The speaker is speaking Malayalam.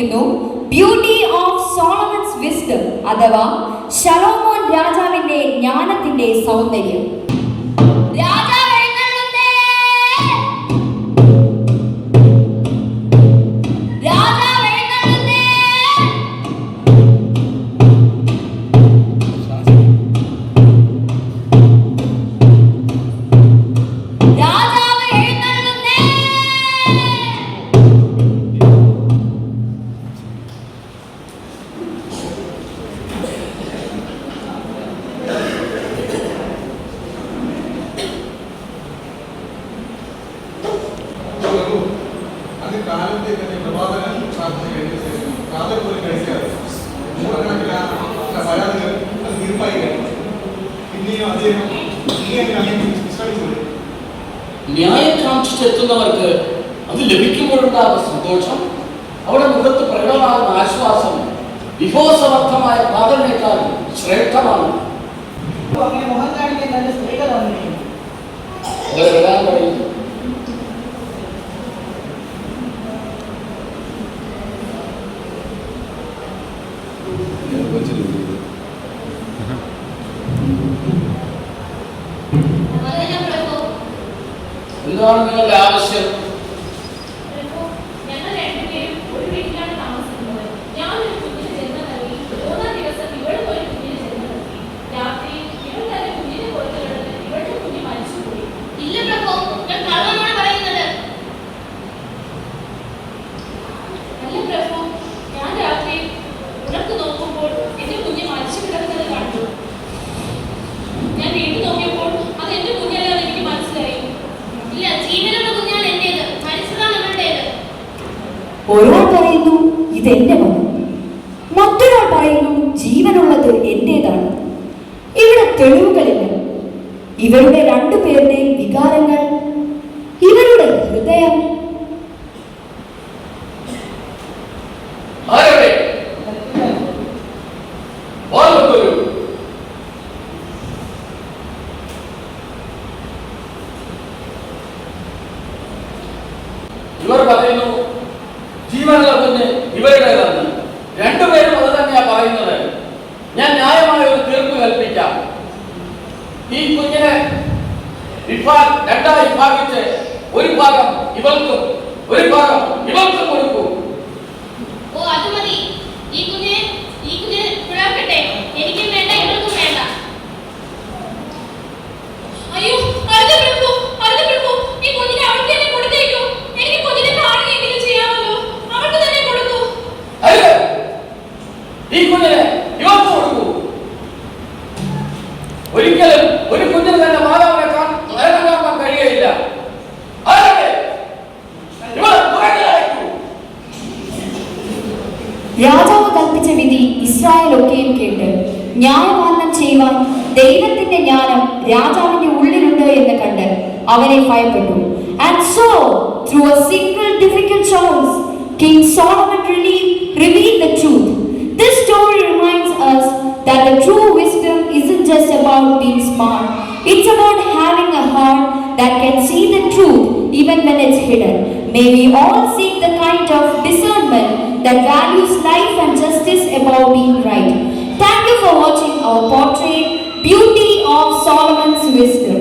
അവതരിപ്പിക്കുന്നു ബ്യൂട്ടി ഓഫ് സോളമൻസ് വിസ്ഡം അഥവാ ശലോമോൻ രാജാവിന്റെ ജ്ഞാനത്തിന്റെ സൗന്ദര്യം. ന്യായകാംക്ഷിച്ചെത്തുന്നവർക്ക് അത് ലഭിക്കുമ്പോഴുണ്ടാകുന്ന സന്തോഷം, അവിടെ മുഖത്ത് പ്രകടമാകുന്ന ആശ്വാസം വിഭവസമർത്ഥമായ പ്രാർത്ഥനയേക്കാൾ ശ്രേഷ്ഠമാണ്. എന്താണ് നിങ്ങളുടെ ആവശ്യം? ഒരാൾ പറയുന്നു ഇതെന്റെ മകൻ, മറ്റൊരാൾ പറയുന്നു ജീവനുള്ളത് എന്റേതാണ്. ഇവിടെ തെളിവുകളില്ല. ഇവരുടെ രണ്ടുപേരുടെയും വികാരങ്ങൾ, ഇവരുടെ ഹൃദയം ഇവർ പറയുന്നു ജീവനുള്ള കുഞ്ഞ് ഇവരുടേതാണ്. രണ്ടുപേരും അത് തന്നെയാ പറയുന്നത്. ഞാൻ ന്യായമായ ഒരു തീർപ്പ് കൽപ്പിക്കാം. ഈ കുഞ്ഞിനെ രണ്ടായി ഭാഗിച്ച് ഒരു ഭാഗം ഇവൾക്കും ഒരു ഭാഗം ഇവൾക്കും കൊടുക്കൂ. എനിക്കും വേണ്ട, ഇവൾക്കും വേണ്ട. അയ്യോ, ഈ കുഞ്ഞിനെ അവൾക്ക് തന്നെ കൊടുത്തേക്കൂ. എനിക്ക് കുഞ്ഞിനെ കാണുകയെങ്കിലും ചെയ്യാമല്ലോ. അവൾക്ക് തന്നെ കൊടുക്കൂ. ഈ കുഞ്ഞിനെ ഇവൾക്ക് കൊടുക്കൂ. ഒരിക്കലും ഒരു കുഞ്ഞിന് തന്നെ മാതാവിനെ കാണാൻ കഴിയുകയില്ല. രാജാവ് കൽപ്പിച്ച വിധി ഇസ്രായേലൊക്കെയും കേട്ട് ന്യായപാലനം ചെയ്യുവാൻ ദൈവത്തിന്റെ ജ്ഞാനം രാജാവിന്റെ ഉള്ളിലുണ്ട് എന്ന് കണ്ട് അവനെ ഭയപ്പെട്ടു. And so, through a single difficult choice, King Solomon revealed the truth. This story reminds us that the true wisdom isn't just about being smart. It's about having a heart that can see the truth even when it's hidden. May we all seek the kind of discernment that values life and justice above being right. Thank you for watching our portrait, Beauty of Solomon's Wisdom.